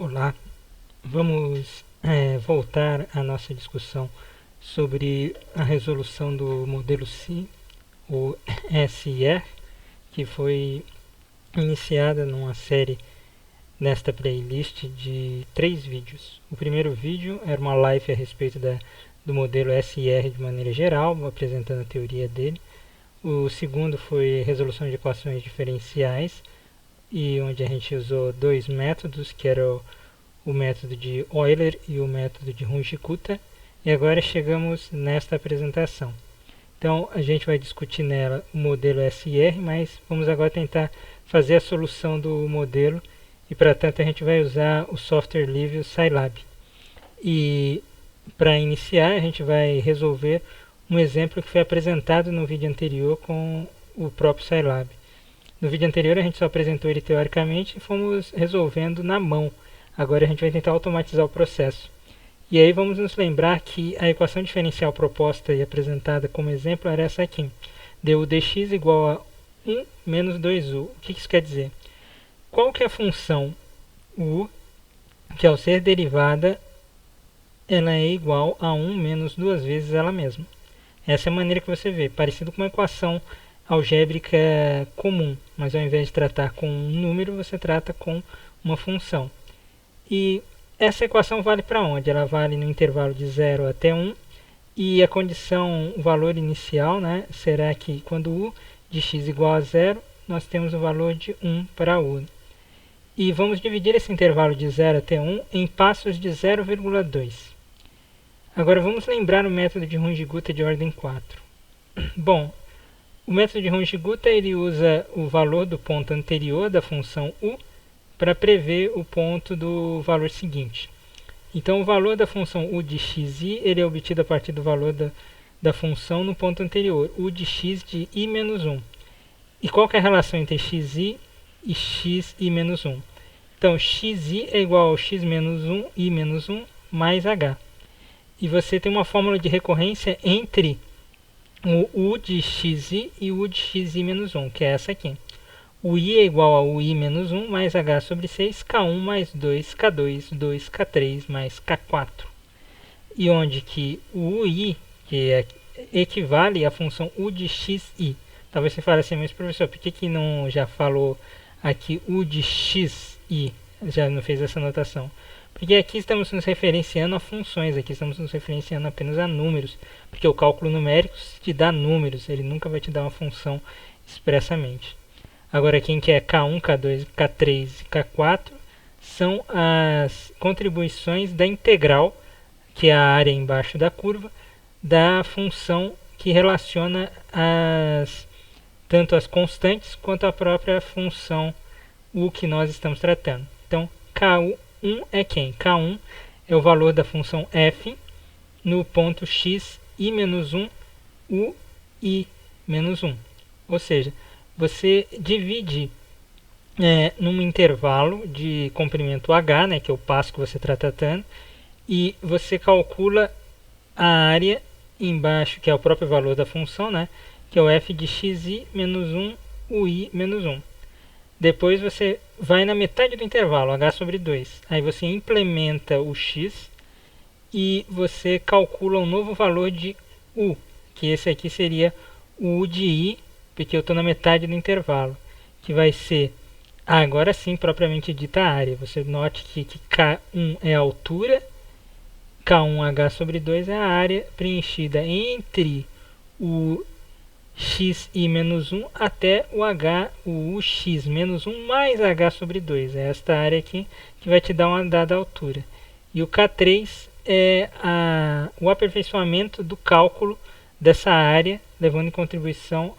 Olá, vamos voltar à nossa discussão sobre a resolução do modelo SI, ou SIR, que foi iniciada numa série nesta playlist de 3 vídeos. O primeiro vídeo era uma live a respeito do modelo SIR de maneira geral, apresentando a teoria dele. O segundo foi resolução de equações diferenciais, e onde a gente usou dois métodos, que era o método de Euler e o método de Runge-Kutta. E agora chegamos nesta apresentação. Então a gente vai discutir nela o modelo SIR, mas vamos agora tentar fazer a solução do modelo, e para tanto a gente vai usar o software livre, o Scilab. E para iniciar a gente vai resolver um exemplo que foi apresentado no vídeo anterior com o próprio Scilab. No vídeo anterior a gente só apresentou ele teoricamente e fomos resolvendo na mão. Agora a gente vai tentar automatizar o processo. E aí vamos nos lembrar que a equação diferencial proposta e apresentada como exemplo era essa aqui. Du dx igual a 1 menos 2u. O que isso quer dizer? Qual que é a função u que ao ser derivada ela é igual a 1 menos duas vezes ela mesma? Essa é a maneira que você vê, parecido com uma equação algébrica comum, mas ao invés de tratar com um número, você trata com uma função. E essa equação vale para onde? Ela vale no intervalo de 0 até 1, e a condição, o valor inicial, será que quando u de x igual a 0, nós temos o valor de 1 para u. E vamos dividir esse intervalo de 0 até 1 em passos de 0,2. Agora vamos lembrar o método de Runge-Kutta de ordem 4. Bom, o método de Runge-Kutta ele usa o valor do ponto anterior da função u para prever o ponto do valor seguinte. Então o valor da função u de xi ele é obtido a partir do valor da função no ponto anterior, u de x de i menos 1. E qual que é a relação entre xi e xi menos 1? Então xi é igual ao x menos 1, i menos 1, mais h. E você tem uma fórmula de recorrência entre o u de xi e o u de xi menos 1, que é essa aqui. O i é igual a ui menos 1 mais h sobre 6, k1 mais 2, k2, 2k3 mais k4. E onde que o ui, que equivale à função u de xi. Talvez você fale assim, mas professor, por que não já falou aqui u de xi? Já não fez essa anotação? Porque aqui estamos nos referenciando a funções, aqui estamos nos referenciando apenas a números, porque o cálculo numérico te dá números, ele nunca vai te dar uma função expressamente. Agora quem quer K1, K2, K3 e K4 são as contribuições da integral, que é a área embaixo da curva, da função que relaciona tanto as constantes quanto a própria função u que nós estamos tratando. Então K1 é quem? K1 é o valor da função f no ponto x i menos 1, u i menos 1. Ou seja, você divide num intervalo de comprimento h, que é o passo que você está tratando, e você calcula a área embaixo, que é o próprio valor da função, que é o f de xi menos 1, ui menos 1. Depois você vai na metade do intervalo, h sobre 2. Aí você implementa o x e você calcula um novo valor de u, que esse aqui seria o u de i, porque eu estou na metade do intervalo, que vai ser, agora sim, propriamente dita a área. Você note que K1 é a altura, K1h sobre 2 é a área preenchida entre o xi menos 1 até o h, o ux menos 1 mais h sobre 2. É esta área aqui que vai te dar uma dada altura. E o K3 é o aperfeiçoamento do cálculo dessa área, levando em contribuição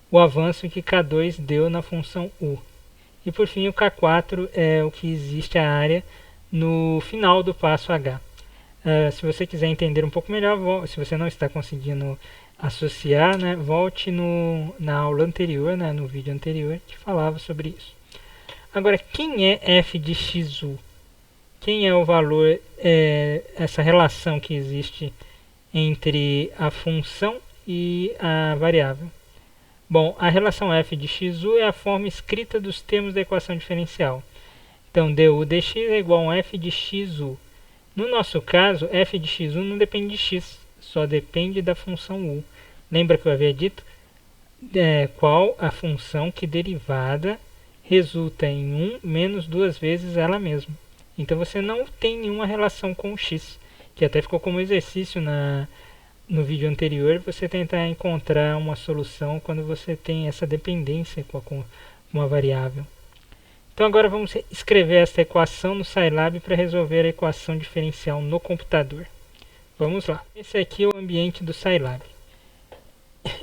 o avanço que K2 deu na função u. E por fim o K4 é o que existe a área no final do passo h. Se você quiser entender um pouco melhor, se você não está conseguindo associar, volte na aula anterior, no vídeo anterior, que falava sobre isso. Agora, quem é f de xu? Quem é o valor, essa relação que existe entre a função e a variável? Bom, a relação f de xu é a forma escrita dos termos da equação diferencial. Então, du dx é igual a f de xu. No nosso caso, f de xu não depende de x, só depende da função u. Lembra que eu havia dito? Qual a função que derivada resulta em 1 menos 2 vezes ela mesma. Então você não tem nenhuma relação com o x, que até ficou como exercício no vídeo anterior, você tentar encontrar uma solução quando você tem essa dependência com uma variável. Então agora vamos escrever esta equação no Scilab para resolver a equação diferencial no computador. Vamos lá. Esse aqui é o ambiente do Scilab.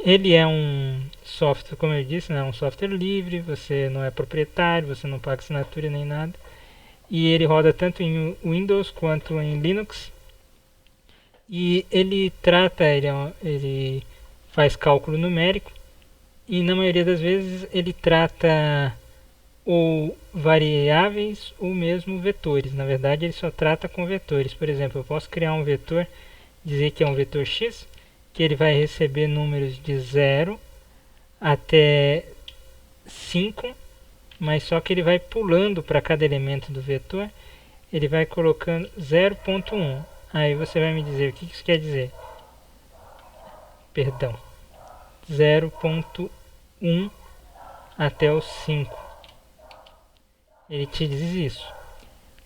Ele é um software, como eu disse, né, um software livre, você não é proprietário, você não paga assinatura nem nada. E ele roda tanto em Windows quanto em Linux. E ele faz cálculo numérico e na maioria das vezes ele trata ou variáveis ou mesmo vetores. Na verdade ele só trata com vetores. Por exemplo, eu posso criar um vetor, dizer que é um vetor x, que ele vai receber números de 0 até 5, mas só que ele vai pulando para cada elemento do vetor, ele vai colocando 0.1. Aí você vai me dizer o que isso quer dizer. Perdão. 0.1 até o 5. Ele te diz isso.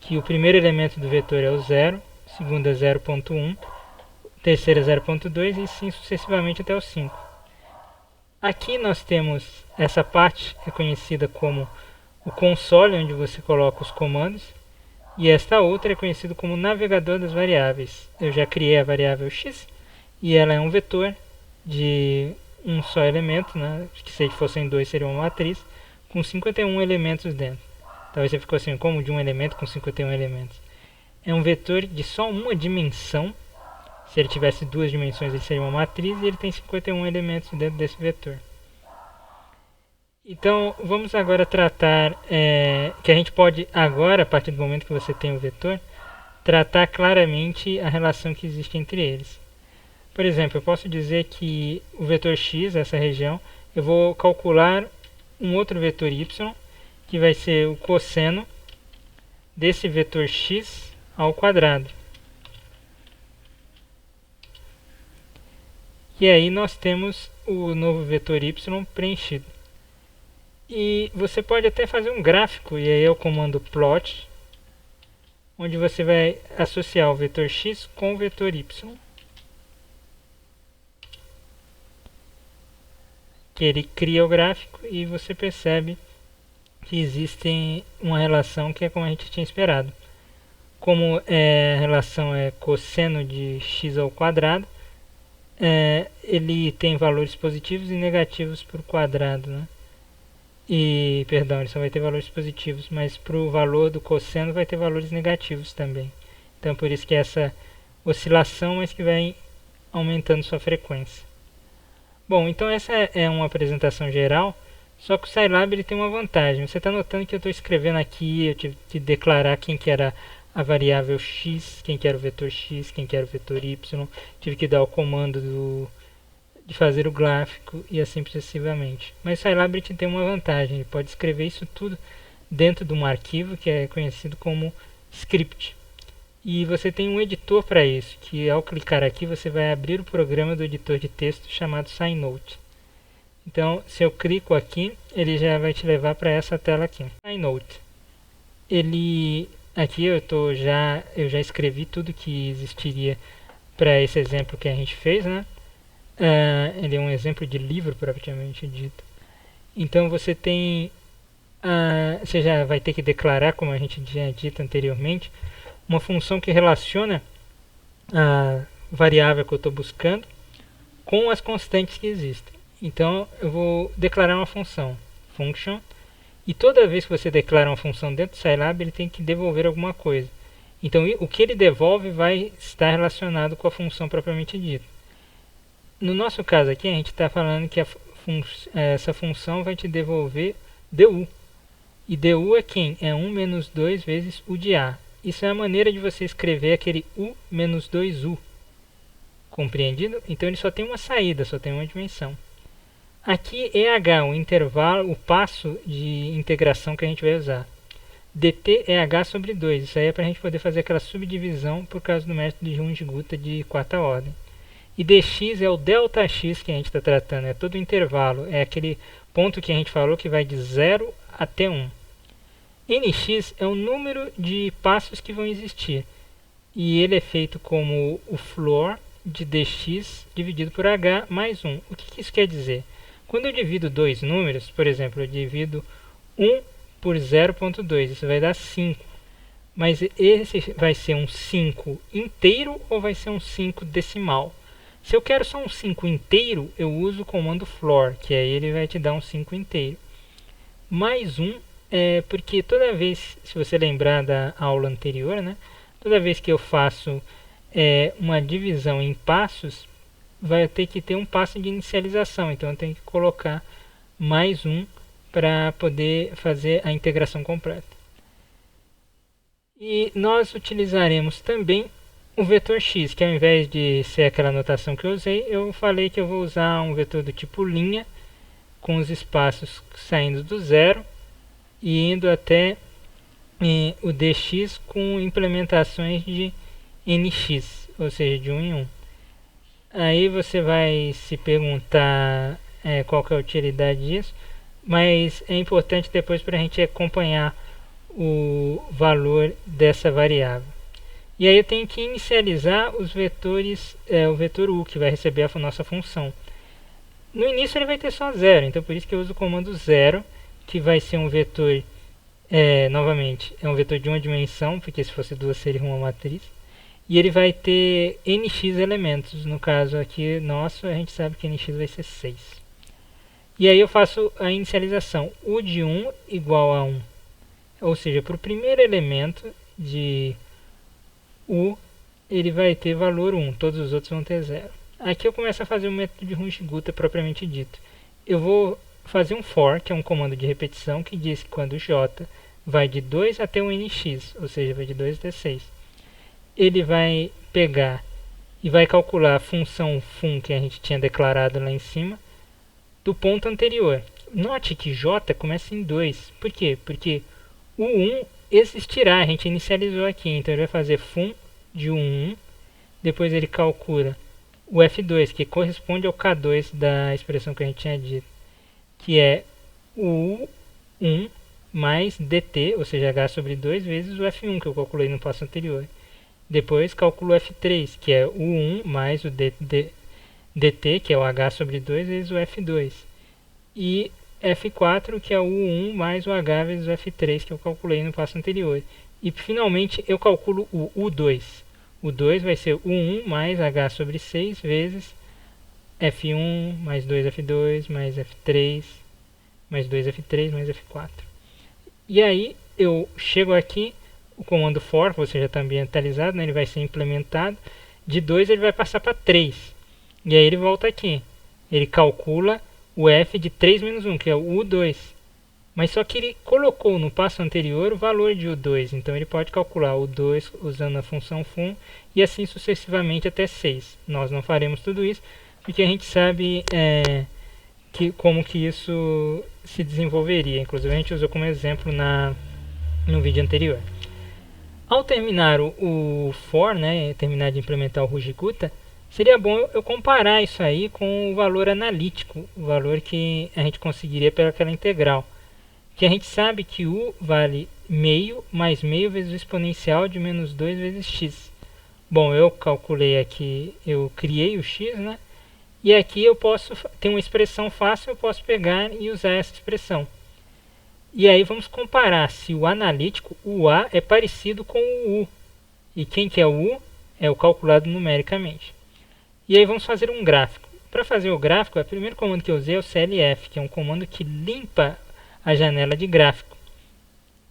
Que o primeiro elemento do vetor é o 0, o segundo é 0.1, o terceiro é 0.2 e assim sucessivamente até o 5. Aqui nós temos essa parte que é conhecida como o console, onde você coloca os comandos. E esta outra é conhecida como navegador das variáveis. Eu já criei a variável x e ela é um vetor de um só elemento, né? Que se fossem dois seria uma matriz, com 51 elementos dentro. Talvez você ficou assim, como de um elemento com 51 elementos? É um vetor de só uma dimensão. Se ele tivesse duas dimensões, ele seria uma matriz e ele tem 51 elementos dentro desse vetor. Então, vamos agora tratar, que a gente pode agora, a partir do momento que você tem o vetor, tratar claramente a relação que existe entre eles. Por exemplo, eu posso dizer que o vetor x, essa região, eu vou calcular um outro vetor y, que vai ser o cosseno desse vetor x ao quadrado. E aí nós temos o novo vetor y preenchido. E você pode até fazer um gráfico, e aí é o comando plot, onde você vai associar o vetor x com o vetor y. Que ele cria o gráfico e você percebe que existe uma relação que é como a gente tinha esperado. Como a relação é cosseno de x ao quadrado, ele tem valores positivos e negativos para o quadrado, né? E, perdão, ele só vai ter valores positivos, mas para o valor do cosseno vai ter valores negativos também. Então, por isso que essa oscilação, mas que vai aumentando sua frequência. Bom, então essa é uma apresentação geral, só que o Scilab ele tem uma vantagem. Você está notando que eu estou escrevendo aqui, eu tive que declarar quem que era a variável x, quem que era o vetor x, quem que era o vetor y, tive que dar o comando de fazer o gráfico e assim sucessivamente. Mas o Scilab tem uma vantagem, ele pode escrever isso tudo dentro de um arquivo que é conhecido como script. E você tem um editor para isso, que ao clicar aqui você vai abrir o programa do editor de texto chamado SciNote. Então, se eu clico aqui, ele já vai te levar para essa tela aqui. SciNote. Aqui eu já escrevi tudo que existiria para esse exemplo que a gente fez, né? Ele é um exemplo de livro propriamente dito. Então você tem, você já vai ter que declarar, como a gente tinha dito anteriormente, uma função que relaciona a variável que eu estou buscando com as constantes que existem. Então eu vou declarar uma função, function, e toda vez que você declara uma função dentro do Scilab, ele tem que devolver alguma coisa. Então o que ele devolve vai estar relacionado com a função propriamente dita. No nosso caso aqui, a gente está falando que essa função vai te devolver du. E du é quem? É 1 menos 2 vezes u de a. Isso é a maneira de você escrever aquele u menos 2u. Compreendido? Então ele só tem uma saída, só tem uma dimensão. Aqui é h, o intervalo, o passo de integração que a gente vai usar. dt é h sobre 2. Isso aí é para a gente poder fazer aquela subdivisão por causa do método de Runge-Gutta de quarta ordem. E dx é o delta x que a gente está tratando, é todo o intervalo, é aquele ponto que a gente falou que vai de 0 até 1. Nx é o número de passos que vão existir, e ele é feito como o floor de dx dividido por h mais 1. O que isso quer dizer? Quando eu divido dois números, por exemplo, eu divido 1 por 0.2, isso vai dar 5. Mas esse vai ser um 5 inteiro ou vai ser um 5 decimal? Se eu quero só um 5 inteiro, eu uso o comando floor, que aí ele vai te dar um 5 inteiro. Mais 1, porque toda vez, se você lembrar da aula anterior, né, toda vez que eu faço uma divisão em passos, vai ter que ter um passo de inicialização. Então eu tenho que colocar mais 1 para poder fazer a integração completa. E nós utilizaremos também o vetor x, que ao invés de ser aquela notação que eu usei, eu falei que eu vou usar um vetor do tipo linha, com os espaços saindo do zero e indo até o dx com implementações de nx, ou seja, de 1 em 1. Aí você vai se perguntar qual que é a utilidade disso, mas é importante depois para a gente acompanhar o valor dessa variável. E aí eu tenho que inicializar os vetores, o vetor u, que vai receber a nossa função. No início ele vai ter só 0, então por isso que eu uso o comando 0, que vai ser um vetor, novamente, é um vetor de uma dimensão, porque se fosse duas seria uma matriz. E ele vai ter nx elementos, no caso aqui nosso, a gente sabe que nx vai ser 6. E aí eu faço a inicialização, u de 1 igual a 1. Ou seja, para o primeiro elemento de u, ele vai ter valor 1, todos os outros vão ter 0. Aqui eu começo a fazer o método de Runge-Gutta propriamente dito. Eu vou fazer um for, que é um comando de repetição, que diz que quando j vai de 2 até o nx, ou seja, vai de 2 até 6, ele vai pegar e vai calcular a função fun que a gente tinha declarado lá em cima, do ponto anterior. Note que j começa em 2. Por quê? Porque o 1 existirá, a gente inicializou aqui, então ele vai fazer fun de 1, depois ele calcula o f2, que corresponde ao k2 da expressão que a gente tinha dito, que é o u1 mais dt, ou seja, h sobre 2 vezes o f1, que eu calculei no passo anterior. Depois calculo o f3, que é o 1 mais o dt, que é o h sobre 2 vezes o f2. E f4, que é o u1 mais o h vezes o f3, que eu calculei no passo anterior. E finalmente eu calculo o u2. O 2 vai ser u1 mais h sobre 6 vezes f1 mais 2f2 mais f3 mais 2f3 mais f4. E aí eu chego aqui, o comando for, você já está ambientalizado, né? Ele vai ser implementado. De 2 ele vai passar para 3. E aí ele volta aqui. Ele calcula o f de 3 menos 1, que é o u2. Mas só que ele colocou no passo anterior o valor de u2. Então ele pode calcular o 2 usando a função fun e assim sucessivamente até 6. Nós não faremos tudo isso porque a gente sabe como que isso se desenvolveria. Inclusive a gente usou como exemplo no vídeo anterior. Ao terminar o for, né, terminar de implementar o Runge-Gutta, seria bom eu comparar isso aí com o valor analítico, o valor que a gente conseguiria pelaquela integral. Que a gente sabe que u vale meio mais meio vezes o exponencial de menos 2 vezes x. Bom, eu calculei aqui, eu criei o x, né? E aqui eu posso ter uma expressão fácil, eu posso pegar e usar essa expressão. E aí vamos comparar se o analítico, o a, é parecido com o u. E quem que é o u? É o calculado numericamente. E aí vamos fazer um gráfico. Para fazer o gráfico, o primeiro comando que eu usei é o clf, que é um comando que limpa a janela de gráfico.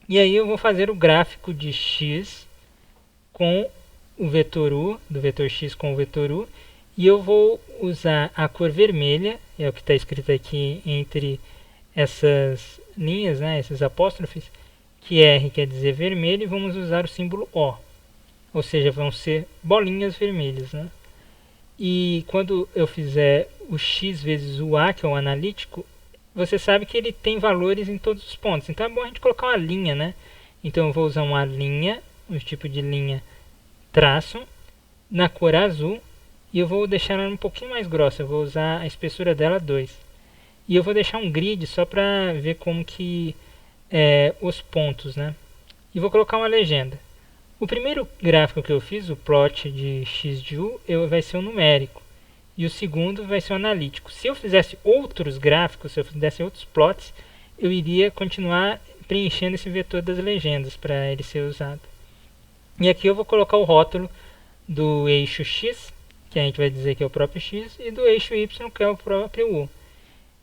E aí eu vou fazer o gráfico de x com o vetor u, do vetor x com o vetor u, e eu vou usar a cor vermelha, é o que está escrito aqui entre essas linhas, né, esses apóstrofes, que R quer dizer vermelho, e vamos usar o símbolo O, ou seja, vão ser bolinhas vermelhas, né? E quando eu fizer o x vezes o a, que é o analítico, você sabe que ele tem valores em todos os pontos. Então é bom a gente colocar uma linha, né? Então eu vou usar uma linha, um tipo de linha traço, na cor azul, e eu vou deixar ela um pouquinho mais grossa, eu vou usar a espessura dela 2. E eu vou deixar um grid só para ver como que os pontos, né? E vou colocar uma legenda. O primeiro gráfico que eu fiz, o plot de x de u, vai ser o numérico. E o segundo vai ser o analítico. Se eu fizesse outros gráficos, se eu fizesse outros plots, eu iria continuar preenchendo esse vetor das legendas para ele ser usado. E aqui eu vou colocar o rótulo do eixo x, que a gente vai dizer que é o próprio x, e do eixo y, que é o próprio u.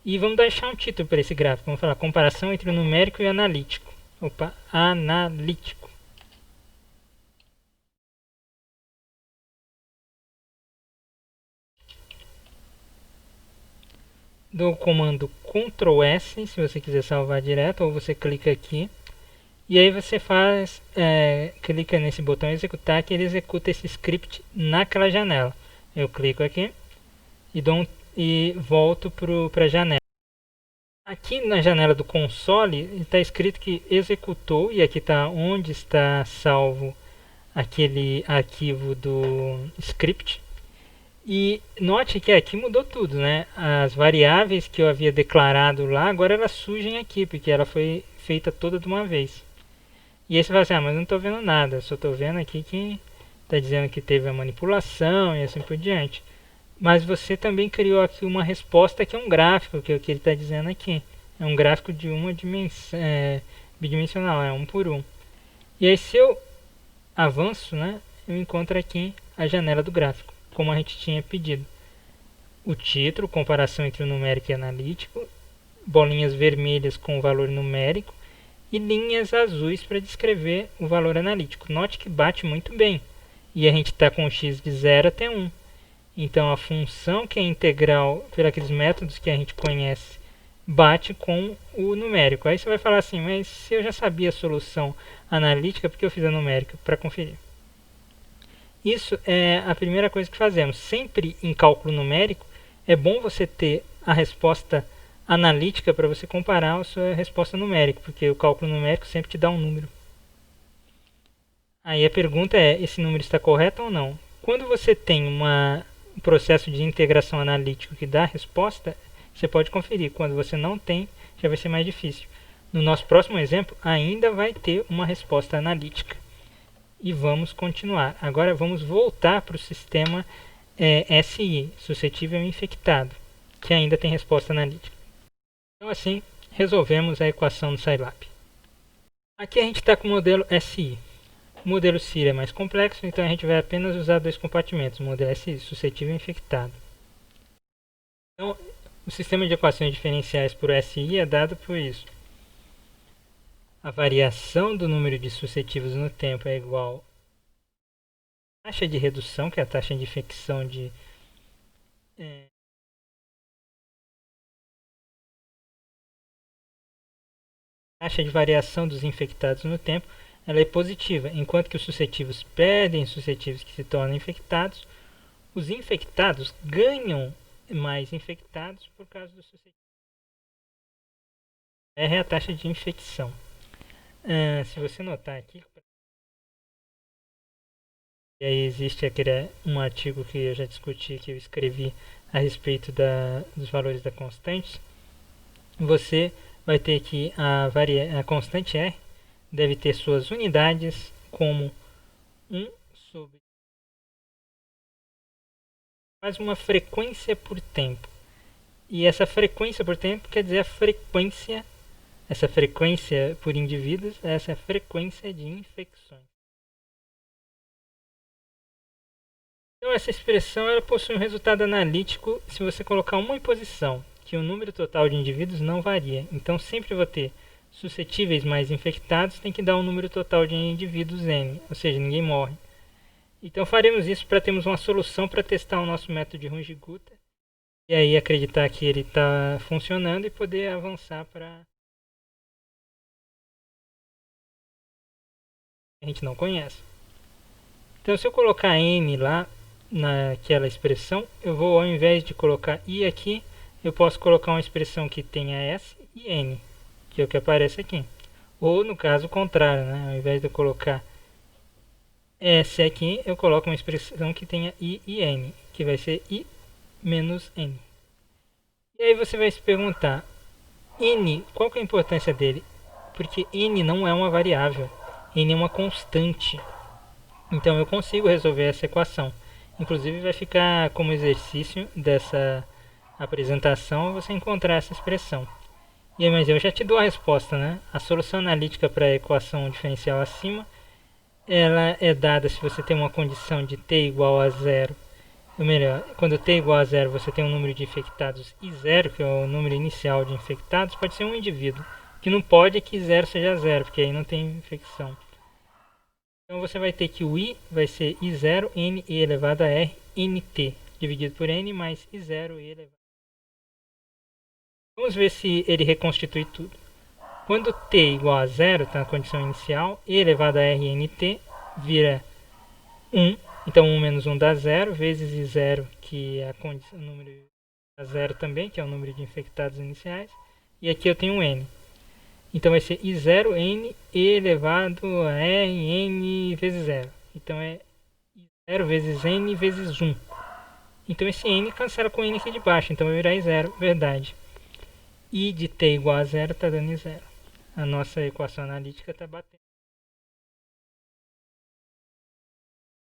E vamos deixar um título para esse gráfico. Vamos falar comparação entre o numérico e o analítico. Opa, analítico. Dou o comando Ctrl S, se você quiser salvar direto, ou você clica aqui. E aí você clica nesse botão executar, que ele executa esse script naquela janela. Eu clico aqui e volto para a janela. Aqui na janela do console está escrito que executou, e aqui está onde está salvo aquele arquivo do script. E note que aqui mudou tudo, né? As variáveis que eu havia declarado lá, agora elas surgem aqui, porque ela foi feita toda de uma vez. E aí você fala assim, mas não estou vendo nada, só estou vendo aqui que está dizendo que teve a manipulação e assim por diante. Mas você também criou aqui uma resposta que é um gráfico, que é o que ele está dizendo aqui. É um gráfico de uma dimensão, bidimensional, é 1 por 1. E aí se eu avanço, né, eu encontro aqui a janela do gráfico, como a gente tinha pedido. O título, comparação entre o numérico e o analítico, bolinhas vermelhas com o valor numérico e linhas azuis para descrever o valor analítico. Note que bate muito bem. E a gente está com o x de 0 até 1. Então a função que é integral por aqueles métodos que a gente conhece bate com o numérico. Aí você vai falar assim, mas se eu já sabia a solução analítica, por que eu fiz a numérica? Para conferir. Isso é a primeira coisa que fazemos. Sempre em cálculo numérico, é bom você ter a resposta analítica para você comparar a sua resposta numérica, porque o cálculo numérico sempre te dá um número. Aí a pergunta é, esse número está correto ou não? Quando você tem um processo de integração analítico que dá a resposta, você pode conferir. Quando você não tem, já vai ser mais difícil. No nosso próximo exemplo, ainda vai ter uma resposta analítica. E vamos continuar. Agora vamos voltar para o sistema SI, suscetível infectado, que ainda tem resposta analítica. Então assim, resolvemos a equação do Scilab. Aqui a gente está com o modelo SI. O modelo SIR é mais complexo, então a gente vai apenas usar dois compartimentos, o modelo SI, suscetível infectado. Então, o sistema de equações diferenciais por SI é dado por isso. A variação do número de suscetíveis no tempo é igual à taxa de redução, que é a taxa de infecção de taxa de variação dos infectados no tempo, ela é positiva, enquanto que os suscetíveis perdem suscetíveis que se tornam infectados, os infectados ganham mais infectados por causa dos suscetíveis. R é a taxa de infecção. Se você notar aqui, e aí existe um artigo que eu já discuti, que eu escrevi a respeito dos valores da constante, você vai ter que a constante R deve ter suas unidades como 1 sobre mais uma frequência por tempo. E essa frequência por tempo quer dizer a frequência, essa frequência por indivíduos, essa é a frequência de infecções. Então essa expressão ela possui um resultado analítico se você colocar uma imposição, que o número total de indivíduos não varia. Então sempre vou ter suscetíveis mais infectados, tem que dar um número total de indivíduos N, ou seja, ninguém morre. Então faremos isso para termos uma solução para testar o nosso método de Runge-Gutter e aí acreditar que ele está funcionando e poder avançar para a gente não conhece. Então se eu colocar N lá naquela expressão, eu vou, ao invés de colocar I aqui, eu posso colocar uma expressão que tenha S e N, que é o que aparece aqui. Ou no caso o contrário, né? Ao invés de eu colocar S aqui, eu coloco uma expressão que tenha I e N, que vai ser I menos N. E aí você vai se perguntar, N, qual que é a importância dele? Porque N não é uma variável, N é uma constante. Então eu consigo resolver essa equação. Inclusive vai ficar como exercício dessa apresentação você encontrar essa expressão. E aí, mas eu já te dou a resposta, né? A solução analítica para a equação diferencial acima, ela é dada se você tem uma condição de t igual a zero. Ou melhor, quando t igual a zero você tem um número de infectados e zero, que é o número inicial de infectados, pode ser um indivíduo. O que não pode é que zero seja zero, porque aí não tem infecção. Então você vai ter que o i vai ser i0 n e elevado a r nt, dividido por n mais i0 e elevado. Vamos ver se ele reconstitui tudo. Quando t igual a zero, está na condição inicial, e elevado a r nt vira 1. Então 1 menos 1 dá 0, vezes i0, que é o número a 0 também, que é o número de infectados iniciais. E aqui eu tenho um n. Então vai ser i0 n e elevado a r n vezes 0. Então é i0 vezes n vezes 1. Então esse n cancela com o n aqui de baixo, então vai virar i0, verdade. I de t igual a 0 está dando i0. A nossa equação analítica está batendo.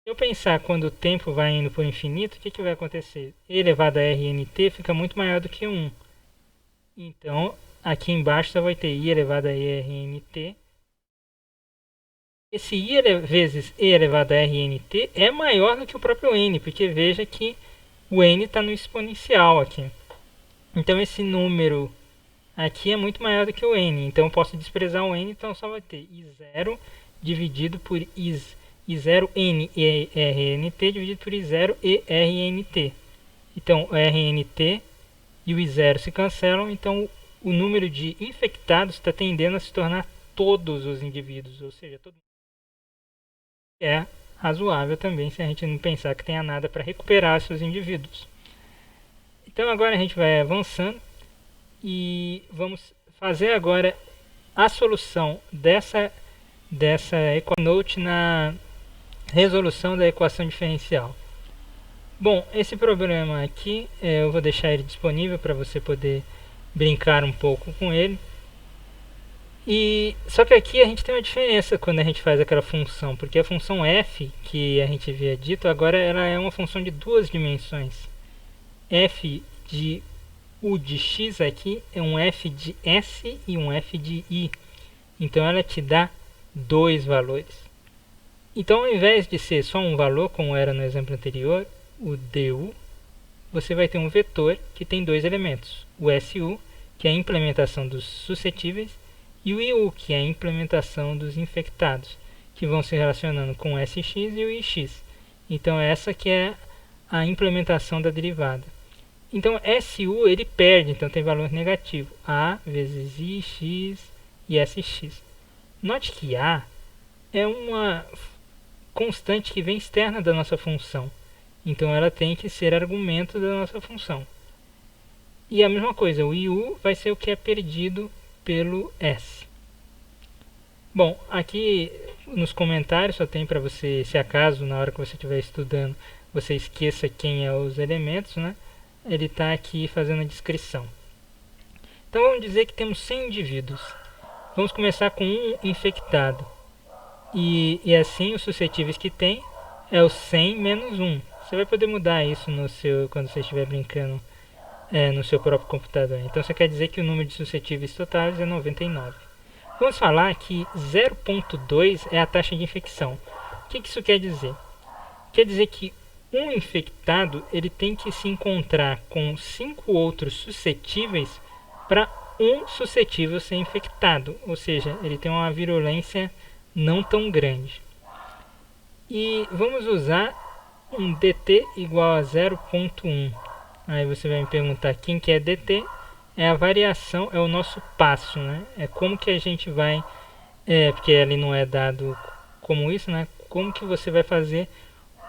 Se eu pensar quando o tempo vai indo por infinito, o que vai acontecer? E elevado a r nt fica muito maior do que 1. Então, aqui embaixo só vai ter i elevado a r nt. Esse i vezes e elevado a r nt é maior do que o próprio n, porque veja que o n está no exponencial aqui. Então esse número aqui é muito maior do que o n. Então eu posso desprezar o n, então só vai ter i0 dividido por i0 n e rnt dividido por i0 e rnt. Então o rnt e o i0 se cancelam, então o número de infectados está tendendo a se tornar todos os indivíduos, ou seja, todo mundo. É razoável também se a gente não pensar que tenha nada para recuperar seus indivíduos. Então agora a gente vai avançando e vamos fazer agora a solução dessa EquaNote na resolução da equação diferencial. Bom, esse problema aqui eu vou deixar ele disponível para você poder brincar um pouco com ele. Só que aqui a gente tem uma diferença quando a gente faz aquela função, porque a função f, que a gente havia dito, agora ela é uma função de duas dimensões. F de u de x aqui é um f de s e um f de i. Então ela te dá dois valores. Então ao invés de ser só um valor, como era no exemplo anterior, o du, você vai ter um vetor que tem dois elementos. O su, que é a implementação dos suscetíveis, e o iu, que é a implementação dos infectados, que vão se relacionando com o sx e o ix. Então essa que é a implementação da derivada. Então SU ele perde, então tem valor negativo. A vezes I, X e SX. Note que A é uma constante que vem externa da nossa função. Então ela tem que ser argumento da nossa função. E a mesma coisa, o IU vai ser o que é perdido pelo S. Bom, aqui nos comentários só tem para você, se acaso na hora que você estiver estudando, você esqueça quem é os elementos, né? Ele está aqui fazendo a descrição. Então vamos dizer que temos 100 indivíduos. Vamos começar com um infectado. E assim os suscetíveis que tem é o 100 menos 1. Você vai poder mudar isso quando você estiver brincando no seu próprio computador. Então você quer dizer que o número de suscetíveis totais é 99. Vamos falar que 0.2 é a taxa de infecção. O que isso quer dizer? Quer dizer que um infectado ele tem que se encontrar com 5 outros suscetíveis para um suscetível ser infectado, ou seja, ele tem uma virulência não tão grande. E vamos usar um dt igual a 0.1. Aí você vai me perguntar quem que é dt? É a variação, é o nosso passo, né? É como que a gente vai, porque ali não é dado como isso, né? Como que você vai fazer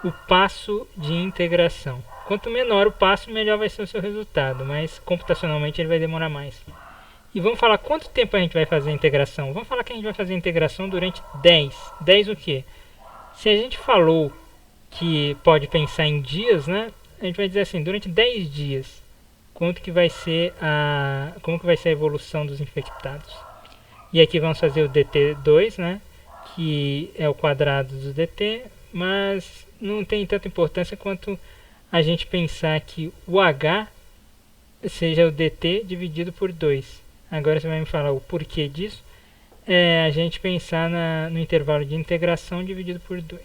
o passo de integração. Quanto menor o passo, melhor vai ser o seu resultado, mas computacionalmente ele vai demorar mais. E vamos falar quanto tempo a gente vai fazer a integração. Vamos falar que a gente vai fazer a integração durante 10. 10 o quê? Se a gente falou que pode pensar em dias, né? A gente vai dizer assim, durante 10 dias, como que vai ser a evolução dos infectados. E aqui vamos fazer o dt2, né? Que é o quadrado do dt, mas não tem tanta importância quanto a gente pensar que o h seja o dt dividido por 2. Agora você vai me falar o porquê disso. É a gente pensar no intervalo de integração dividido por 2.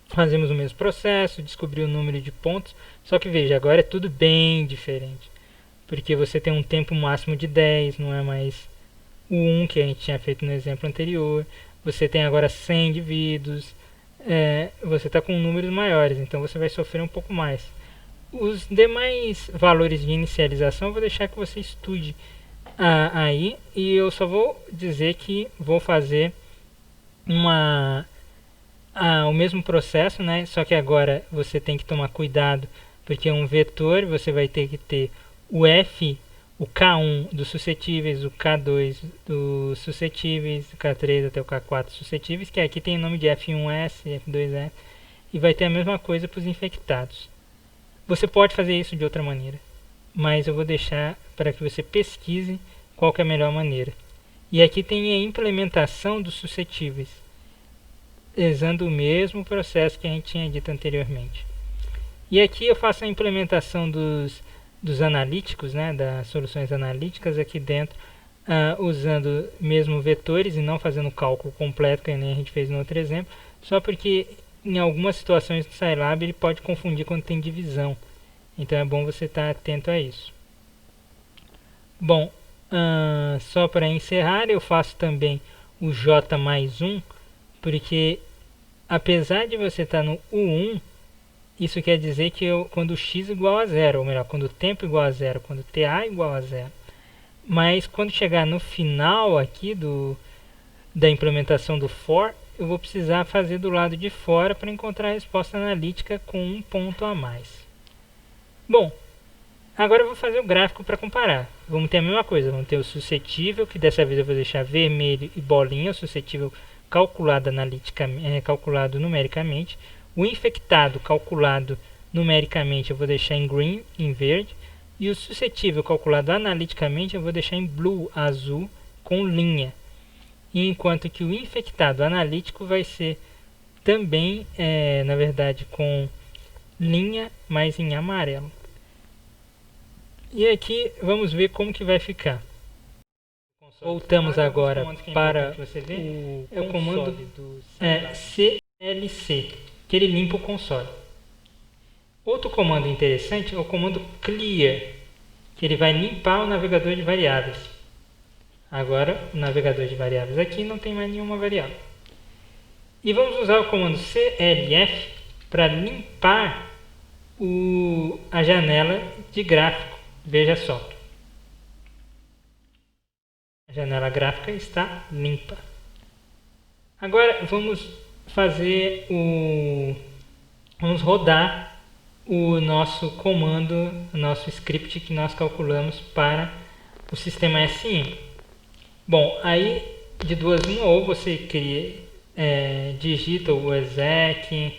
Fazemos o mesmo processo, descobrir o número de pontos, só que veja, agora é tudo bem diferente. Porque você tem um tempo máximo de 10, não é mais o 1 que a gente tinha feito no exemplo anterior. Você tem agora 100 indivíduos, você está com números maiores, então você vai sofrer um pouco mais. Os demais valores de inicialização eu vou deixar que você estude aí, e eu só vou dizer que vou fazer o mesmo processo, né? Só que agora você tem que tomar cuidado, porque é um vetor, você vai ter que ter o F, o K1 dos suscetíveis, o K2 dos suscetíveis, o K3 até o K4 suscetíveis, que aqui tem o nome de F1S, F2S, e vai ter a mesma coisa para os infectados. Você pode fazer isso de outra maneira, mas eu vou deixar para que você pesquise qual que é a melhor maneira. E aqui tem a implementação dos suscetíveis, usando o mesmo processo que a gente tinha dito anteriormente. E aqui eu faço a implementação dos analíticos, né, das soluções analíticas aqui dentro, usando mesmo vetores e não fazendo o cálculo completo, que nem a gente fez no outro exemplo, só porque em algumas situações do Scilab ele pode confundir quando tem divisão. Então é bom você estar atento a isso. Bom, só para encerrar, eu faço também o J mais 1, porque apesar de você estar no U1, isso quer dizer que quando x igual a zero, ou melhor, quando o tempo igual a zero, quando TA igual a zero. Mas quando chegar no final aqui da implementação do for, eu vou precisar fazer do lado de fora para encontrar a resposta analítica com um ponto a mais. Bom, agora eu vou fazer o gráfico para comparar. Vamos ter a mesma coisa, vamos ter o suscetível, que dessa vez eu vou deixar vermelho e bolinha, o suscetível calculado calculado numericamente. O infectado calculado numericamente eu vou deixar em green, em verde. E o suscetível calculado analiticamente eu vou deixar em blue, azul, com linha. Enquanto que o infectado analítico vai ser também, na verdade, com linha, mas em amarelo. E aqui vamos ver como que vai ficar. Voltamos agora para o comando CLC, que ele limpa o console. Outro comando interessante é o comando clear, que ele vai limpar o navegador de variáveis. Agora, o navegador de variáveis aqui não tem mais nenhuma variável. E vamos usar o comando clf para limpar a janela de gráfico. Veja só. A janela gráfica está limpa. Agora vamos vamos rodar o nosso comando, o nosso script que nós calculamos para o sistema SIM. Bom, aí de duas uma, ou você digita o exec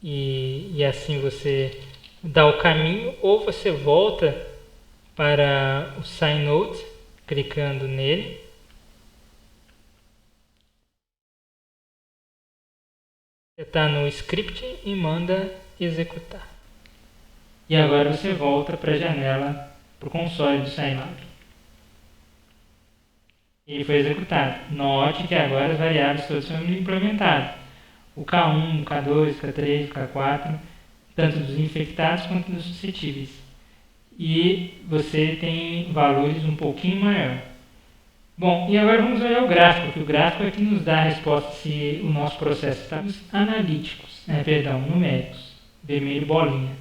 e assim você dá o caminho, ou você volta para o SciNode, clicando nele. Você está no script e manda executar. E agora você volta para a janela, para o console do Scilab. Ele foi executado. Note que agora as variáveis todas foram implementadas. O K1, o K2, o K3, o K4, tanto dos infectados quanto dos suscetíveis. E você tem valores um pouquinho maior. Bom, e agora vamos olhar o gráfico, que o gráfico é que nos dá a resposta se o nosso processo está nos analíticos, numéricos, vermelho bolinha.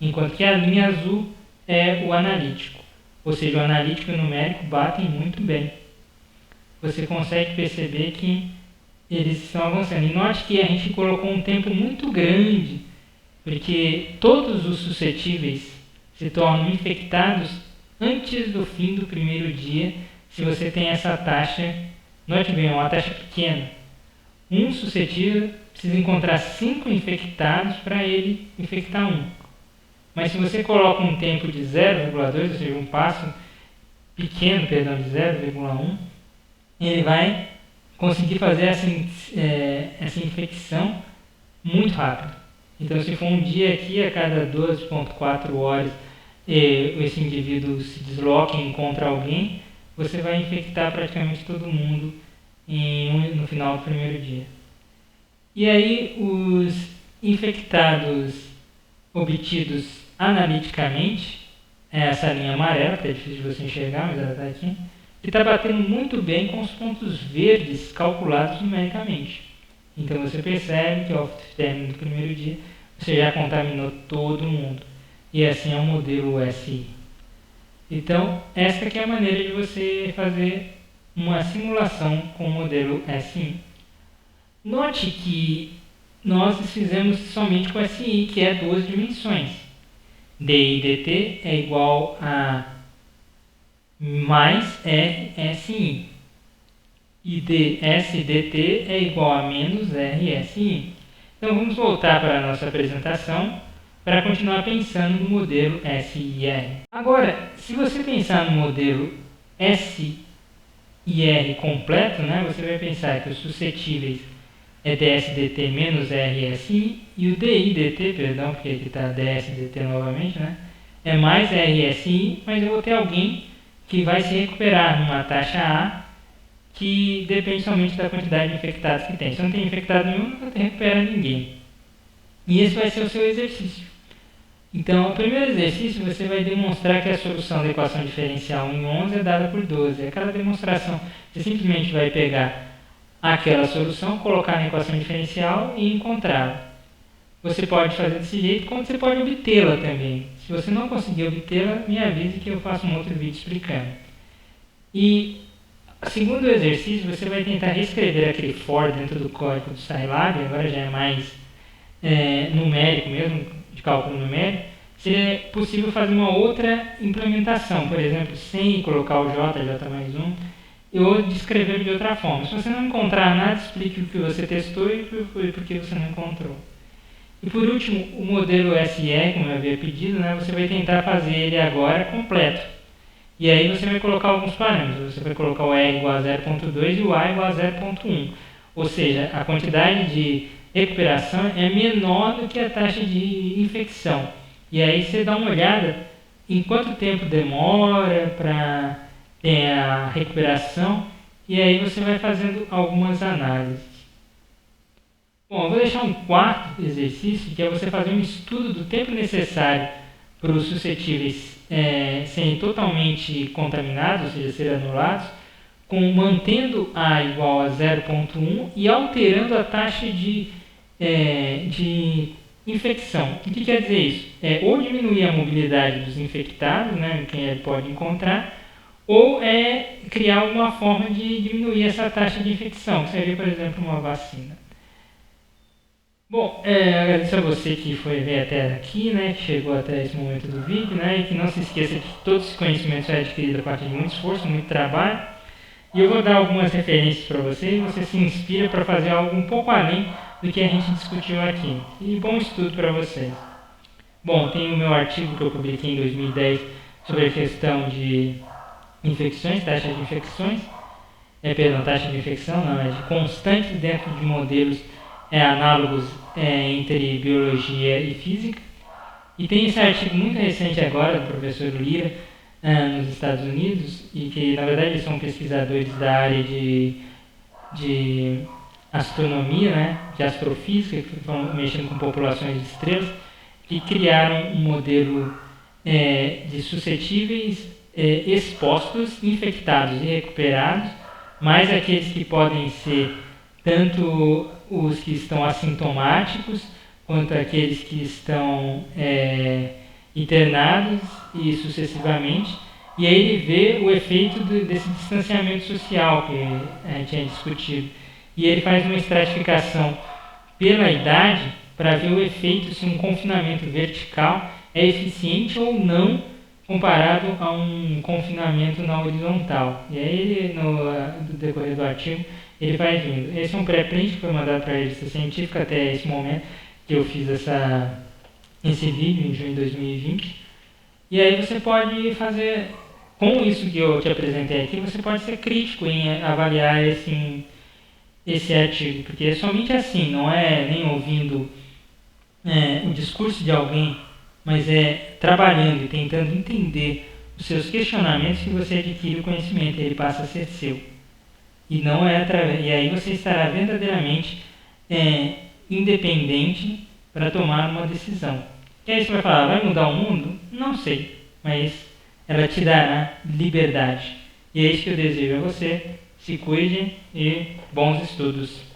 Enquanto que a linha azul é o analítico. Ou seja, o analítico e o numérico batem muito bem. Você consegue perceber que eles estão avançando. E note que a gente colocou um tempo muito grande, porque todos os suscetíveis se tornam infectados antes do fim do primeiro dia, se você tem essa taxa, note bem, uma taxa pequena. Um suscetível precisa encontrar 5 infectados para ele infectar um. Mas se você coloca um tempo de 0,2, ou seja, um passo pequeno, perdão, de 0,1, ele vai conseguir fazer essa infecção muito rápido. Então, se for um dia aqui, a cada 2,4 horas, esse indivíduo se desloca e encontra alguém, você vai infectar praticamente todo mundo no final do primeiro dia. E aí, os infectados obtidos analiticamente, essa linha amarela, que é difícil de você enxergar, mas ela está aqui, ele está batendo muito bem com os pontos verdes calculados numericamente. Então você percebe que ao término do primeiro dia você já contaminou todo mundo. E assim é o modelo SI. Então, essa aqui é a maneira de você fazer uma simulação com o modelo SI. Note que nós fizemos somente com SI, que é 2 dimensões. DI/dt é igual a mais RSI. E SDT é igual a menos RSI. Então vamos voltar para a nossa apresentação para continuar pensando no modelo SIR. Agora, se você pensar no modelo SIR completo, né, você vai pensar que os suscetíveis é DSDT menos RSI e o DI/dt, perdão, porque aqui está DSDT novamente, né, é mais RSI, mas eu vou ter alguém que vai se recuperar numa taxa A que depende somente da quantidade de infectados que tem. Se não tem infectado nenhum, não recupera ninguém. E esse vai ser o seu exercício. Então, o primeiro exercício você vai demonstrar que a solução da equação diferencial em 11 é dada por 12. Aquela demonstração, você simplesmente vai pegar aquela solução, colocar na equação diferencial e encontrá-la. Você pode fazer desse jeito, como você pode obtê-la também. Se você não conseguir obtê-la, me avise que eu faço um outro vídeo explicando. E, segundo o exercício, você vai tentar reescrever aquele for dentro do código do Scilab, agora já é mais numérico mesmo, de cálculo numérico. Seria possível fazer uma outra implementação, por exemplo, sem colocar o j mais 1, ou descrever de outra forma. Se você não encontrar nada, explique o que você testou e por que você não encontrou. E por último, o modelo SR, como eu havia pedido, né, você vai tentar fazer ele agora completo. E aí você vai colocar alguns parâmetros. Você vai colocar o R igual a 0.2 e o A igual a 0.1. Ou seja, a quantidade de recuperação é menor do que a taxa de infecção. E aí você dá uma olhada em quanto tempo demora para ter a recuperação. E aí você vai fazendo algumas análises. Bom, eu vou deixar um quarto exercício, que é você fazer um estudo do tempo necessário para os suscetíveis serem totalmente contaminados, ou seja, serem anulados, mantendo A igual a 0.1 e alterando a taxa de infecção. O que quer dizer isso? Ou diminuir a mobilidade dos infectados, né, quem ele pode encontrar, ou criar alguma forma de diminuir essa taxa de infecção, que seria, por exemplo, uma vacina. Bom, agradeço a você que foi ver até aqui, né, que chegou até esse momento do vídeo, né, e que não se esqueça que todo esse conhecimento foi adquirido a partir de muito esforço, muito trabalho. E eu vou dar algumas referências para você e você se inspira para fazer algo um pouco além do que a gente discutiu aqui. E bom estudo para vocês. Bom, tem o meu artigo que eu publiquei em 2010 sobre a questão de infecções, taxa de infecções. Taxa de infecção não, de constantes dentro de modelos análogos entre biologia e física. E tem esse artigo muito recente agora do professor Lira, nos Estados Unidos, e que na verdade eles são pesquisadores da área de astronomia, né, de astrofísica, que estão mexendo com populações de estrelas, e criaram um modelo de suscetíveis expostos, infectados e recuperados, mais aqueles que podem ser tanto os que estão assintomáticos, quanto aqueles que estão internados e sucessivamente. E aí ele vê o efeito desse distanciamento social que a gente tinha discutido. E ele faz uma estratificação pela idade para ver o efeito se um confinamento vertical é eficiente ou não comparado a um confinamento na horizontal. E aí, no decorrer do artigo, ele vai vindo. Esse é um pré-print que foi mandado para a revista científica até esse momento que eu fiz esse vídeo, em junho de 2020. E aí você pode fazer, com isso que eu te apresentei aqui, você pode ser crítico em avaliar esse artigo, porque é somente assim, não é nem ouvindo o discurso de alguém, mas é trabalhando e tentando entender os seus questionamentos que você adquire o conhecimento, ele passa a ser seu. E não é através, e aí você estará verdadeiramente independente para tomar uma decisão. E aí você vai falar, vai mudar o mundo? Não sei, mas ela te dará liberdade. E é isso que eu desejo a você. Se cuide e bons estudos.